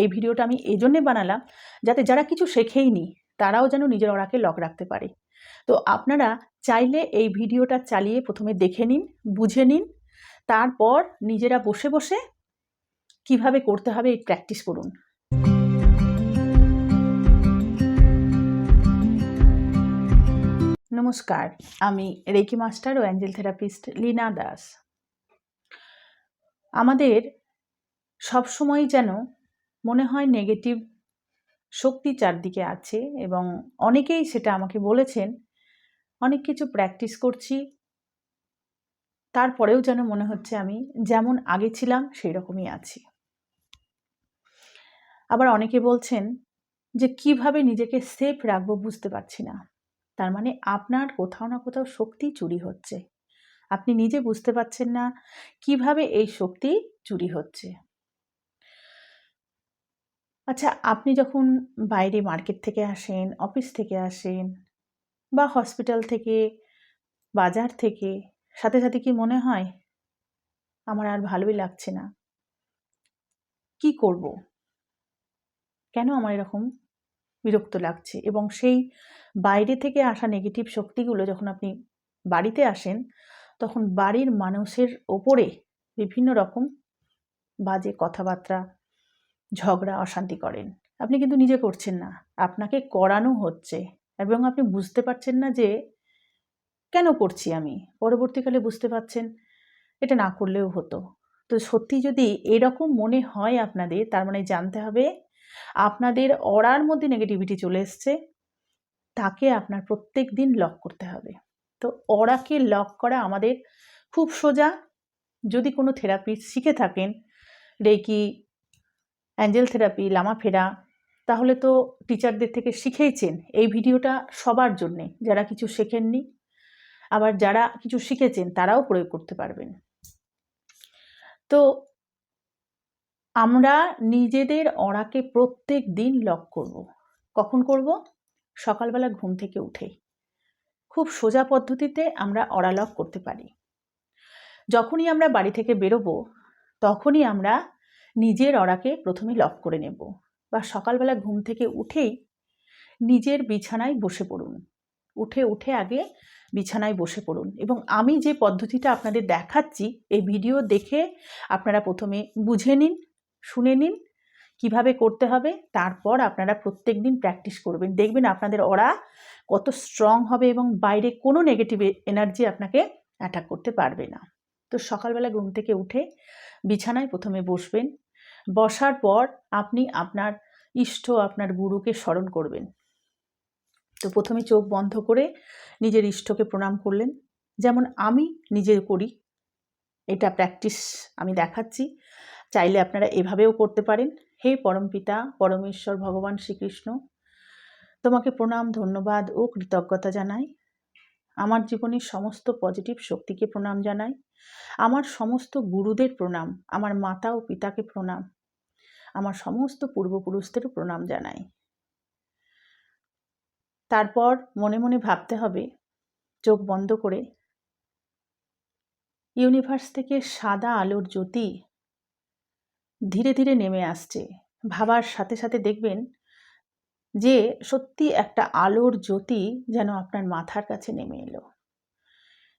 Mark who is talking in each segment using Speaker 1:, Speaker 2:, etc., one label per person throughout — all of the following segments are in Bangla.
Speaker 1: এই ভিডিওটা আমি এই জন্যে বানালাম যাতে যারা কিছু শেখেইনি তারাও যেন নিজের অরাকে লক রাখতে পারে। তো আপনারা চাইলে এই ভিডিওটা চালিয়ে প্রথমে দেখে নিন, বুঝে নিন, তারপর নিজেরা বসে বসে কিভাবে করতে হবে এই প্র্যাকটিস করুন। নমস্কার, আমি রেকি মাস্টার ও অ্যাঞ্জেল থেরাপিস্ট লীনা দাস। আমাদের সবসময় যেন মনে হয় নেগেটিভ শক্তি চারদিকে আছে, এবং অনেকেই সেটা আমাকে বলেছেন। অনেক কিছু প্র্যাকটিস করছি, তারপরেও যেন মনে হচ্ছে আমি যেমন আগে ছিলাম সেই রকমই আছি। আবার অনেকে বলছেন যে কিভাবে নিজেকে সেফ রাখবো বুঝতে পারছি না। তার মানে আপনার কোথাও না কোথাও শক্তি চুরি হচ্ছে, আপনি নিজে বুঝতে পারছেন না কিভাবে এই শক্তি চুরি হচ্ছে। আচ্ছা, আপনি যখন বাইরে মার্কেট থেকে আসেন, অফিস থেকে আসেন, বা হসপিটাল থেকে, বাজার থেকে, সাথে সাথে কি মনে হয় আমার আর ভালোই লাগছে না, কি করব, কেন আমার এরকম বিরক্ত লাগছে? এবং সেই বাইরে থেকে আসা নেগেটিভ শক্তিগুলো যখন আপনি বাড়িতে আসেন, তখন বাড়ির মানুষের ওপরে বিভিন্ন রকম বাজে কথাবার্তা, ঝগড়া, অশান্তি করেন। আপনি কিন্তু নিজে করছেন না, আপনাকে করানো হচ্ছে, এবং আপনি বুঝতে পারছেন না যে কেন করছি আমি। পরবর্তীকালে বুঝতে পারছেন এটা না করলেও হতো। তো সত্যি যদি এরকম মনে হয় আপনাদের, তার মানে জানতে হবে আপনাদের অরার মধ্যে নেগেটিভিটি চলে এসছে, তাকে আপনার প্রত্যেক দিন লক করতে হবে। তো অরাকে লক করা আমাদের খুব সোজা। যদি কোনো থেরাপি শিখে থাকেন, রেকি, অ্যাঞ্জেল থেরাপি, লামা ফেরা, তাহলে তো টিচারদের থেকে শিখেইছেন। এই ভিডিওটা সবার জন্যে, যারা কিছু শেখেননি, আবার যারা কিছু শিখেছেন তারাও প্রয়োগ করতে পারবেন। তো আমরা নিজেদের অরাকে প্রত্যেক দিন লক করব। কখন করব? সকালবেলা ঘুম থেকে উঠে। খুব সোজা পদ্ধতিতে আমরা অরা লক করতে পারি। যখনই আমরা বাড়ি থেকে বেরোবো, তখনই আমরা নিজের অরাকে প্রথমে লক করে নেব। বা সকালবেলা ঘুম থেকে উঠেই নিজের বিছানায় বসে পড়ুন। উঠে আগে বিছানায় বসে পড়ুন, এবং আমি যে পদ্ধতিটা আপনাদের দেখাচ্ছি এই ভিডিও দেখে আপনারা প্রথমে বুঝে নিন, শুনে নিন কিভাবে করতে হবে, তারপর আপনারা প্রত্যেক দিন প্র্যাকটিস করবেন। দেখবেন আপনাদের অরা কত স্ট্রং হবে, এবং বাইরে কোনো নেগেটিভ এনার্জি আপনাকে অ্যাটাক করতে পারবে না। তো সকালবেলা ঘুম থেকে উঠে বিছানায় প্রথমে বসবেন। বসার পর আপনি আপনার ইষ্ট, আপনার গুরুকে স্মরণ করবেন। তো প্রথমে চোখ বন্ধ করে নিজের ইষ্টকে প্রণাম করলেন, যেমন আমি নিজে করি। এটা প্র্যাকটিস আমি দেখাচ্ছি, চাইলে আপনারা এভাবেও করতে পারেন। হে পরমপিতা, পরমেশ্বর ভগবান শ্রীকৃষ্ণ, তোমাকে প্রণাম, ধন্যবাদ ও কৃতজ্ঞতা জানাই। আমার জীবনের সমস্ত পজিটিভ শক্তিকে প্রণাম জানাই। আমার সমস্ত গুরুদের প্রণাম, আমার মাতা ও পিতাকে প্রণাম, আমার সমস্ত পূর্বপুরুষদেরও প্রণাম জানাই। তারপর মনে মনে ভাবতে হবে, চোখ বন্ধ করে, ইউনিভার্স থেকে সাদা আলোর জ্যোতি ধীরে ধীরে নেমে আসছে। ভাবার সাথে সাথে দেখবেন যে সত্যি একটা আলোর জ্যোতি যেন আপনার মাথার কাছে নেমে এলো,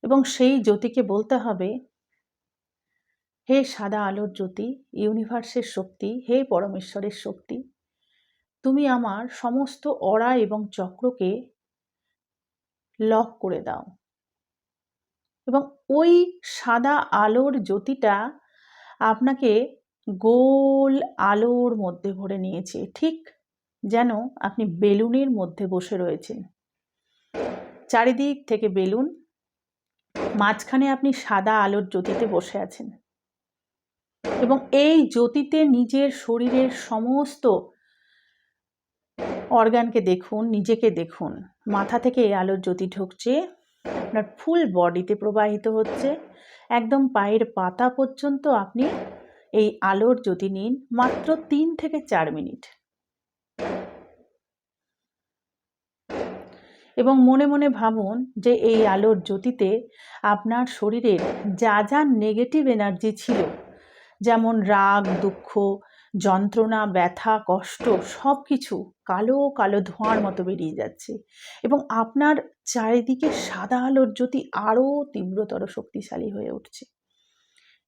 Speaker 1: এবং সেই জ্যোতিকে বলতে হবে, হে সাদা আলোর জ্যোতি, ইউনিভার্সের শক্তি, হে পরমেশ্বরের শক্তি, তুমি আমার সমস্ত অরা এবং চক্রকে লক করে দাও। এবং ওই সাদা আলোর জ্যোতিটা আপনাকে গোল আলোর মধ্যে ভরে নিয়েছে, ঠিক যেন আপনি বেলুনের মধ্যে বসে রয়েছেন। চারিদিক থেকে বেলুন, মাঝখানে আপনি সাদা আলোর জ্যোতিতে বসে আছেন, এবং এই জ্যোতিতে নিজের শরীরের সমস্ত অর্গানকে দেখুন, নিজেকে দেখুন। মাথা থেকে এই আলোর জ্যোতি ঢুকছে, আপনার ফুল বডিতে প্রবাহিত হচ্ছে, একদম পায়ের পাতা পর্যন্ত আপনি এই আলোর জ্যোতি নিন, মাত্র 3 থেকে 4 মিনিট। এবং মনে মনে ভাবুন যে এই আলোর জ্যোতিতে আপনার শরীরের যা যা নেগেটিভ এনার্জি ছিল, যেমন রাগ, দুঃখ, যন্ত্রণা, ব্যথা, কষ্ট সব কিছু কালো কালো ধোঁয়ার মতো বেরিয়ে যাচ্ছে এবং আপনার চারিদিকে সাদা আলোর জ্যোতি আরও তীব্রতর শক্তিশালী হয়ে উঠছে।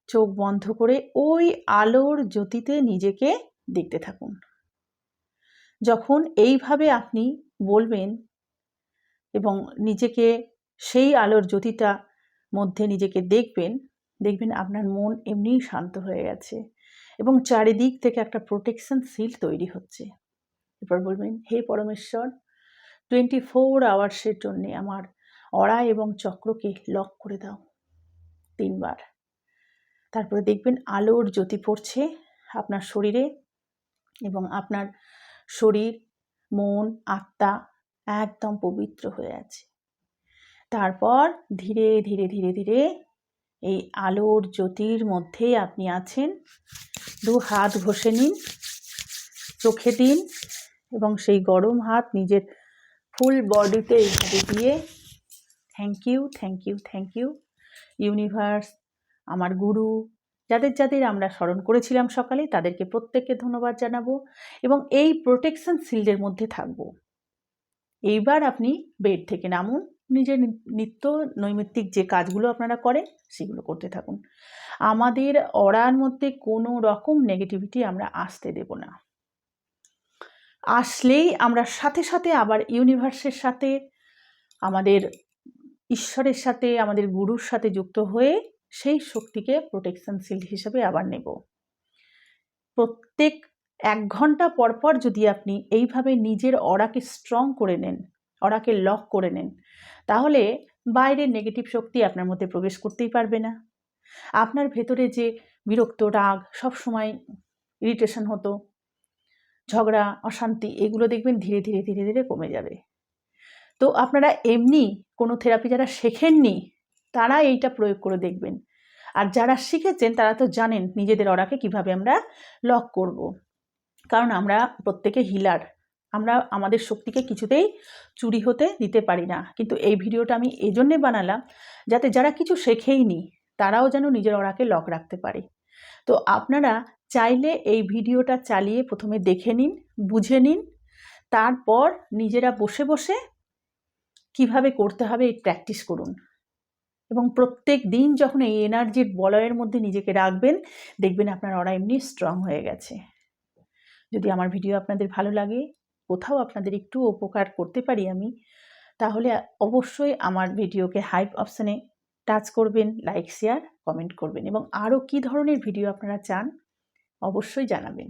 Speaker 1: চোখ বন্ধ করে ওই আলোর জ্যোতিতে নিজেকে দেখতে থাকুন। যখন এইভাবে আপনি বলবেন এবং নিজেকে সেই আলোর জ্যোতিটা মধ্যে নিজেকে দেখবেন আপনার মন এমনিই শান্ত হয়ে গেছে এবং চারিদিক থেকে একটা প্রোটেকশন সিল তৈরি হচ্ছে। এরপর বলবেন, হে পরমেশ্বর, 24 আওয়ার্সের জন্য আমার অরা এবং চক্রকে লক করে দাও 3 বার। তারপরে দেখবেন আলোর জ্যোতি পড়ছে আপনার শরীরে এবং আপনার শরীর, মন, আত্মা একদম পবিত্র হয়ে আছে। তারপর ধীরে ধীরে ধীরে ধীরে এই আলোর জ্যোতির মধ্যেই আপনি আছেন। 2 হাত ঘষে নিন, চোখে দিন এবং সেই গরম হাত নিজের ফুল বডিতে এইভাবে দিয়ে thank you, thank you, thank you universe, আমার গুরু, যাদের আমরা স্মরণ করেছিলাম সকালে তাদেরকে প্রত্যেককে ধন্যবাদ জানাবো এবং এই প্রোটেকশন শিল্ডের মধ্যে থাকবো। এইবার আপনি বেড থেকে নামুন, নিজের নিত্য নৈমিত্তিক যে কাজগুলো আপনারা করেন সেগুলো করতে থাকুন। আমাদের অরার মধ্যে কোনো রকম নেগেটিভিটি আমরা আসতে দেব না। আসলেই আমরা সাথে সাথে আবার ইউনিভার্সের সাথে, আমাদের ঈশ্বরের সাথে, আমাদের গুরুর সাথে যুক্ত হয়ে সেই শক্তিকে প্রোটেকশন শিল্ড হিসেবে আবার নেব। প্রত্যেক 1 ঘন্টা পর পর যদি আপনি এইভাবে নিজের অরাকে স্ট্রং করে নেন, অরাকে লক করে নেন, তাহলে বাইরের নেগেটিভ শক্তি আপনার মধ্যে প্রবেশ করতেই পারবে না। আপনার ভেতরে যে বিরক্ত, রাগ, সবসময় ইরিটেশন হতো, ঝগড়া, অশান্তি, এগুলো দেখবেন ধীরে ধীরে ধীরে ধীরে কমে যাবে। তো আপনারা এমনি কোনো থেরাপি যারা শেখেননি তারা এইটা প্রয়োগ করে দেখবেন, আর যারা শিখেছেন তারা তো জানেন নিজেদের অরাকে কিভাবে আমরা লক করব। কারণ আমরা প্রত্যেকে হিলার, আমরা আমাদের শক্তিকে কিছুতেই চুরি হতে দিতে পারি না। কিন্তু এই ভিডিওটা আমি এই জন্যে বানালাম যাতে যারা কিছু শেখেইনি তারাও যেন নিজের অরাকে লক রাখতে পারে। তো আপনারা চাইলে এই ভিডিওটা চালিয়ে প্রথমে দেখে নিন, বুঝে নিন, তারপর নিজেরা বসে বসে কিভাবে করতে হবে এই প্র্যাকটিস করুন এবং প্রত্যেক দিন যখন এই এনার্জির বলয়ের মধ্যে নিজেকে রাখবেন দেখবেন আপনার অরা এমনি স্ট্রং হয়ে গেছে। যদি আমার ভিডিও আপনাদের ভালো লাগে, কোথাও আপনাদের একটু উপকার করতে পারি আমি, তাহলে অবশ্যই আমার ভিডিওকে হাইপ অপশানে টাচ করবেন, লাইক, শেয়ার, কমেন্ট করবেন এবং আরও কী ধরনের ভিডিও আপনারা চান অবশ্যই জানাবেন।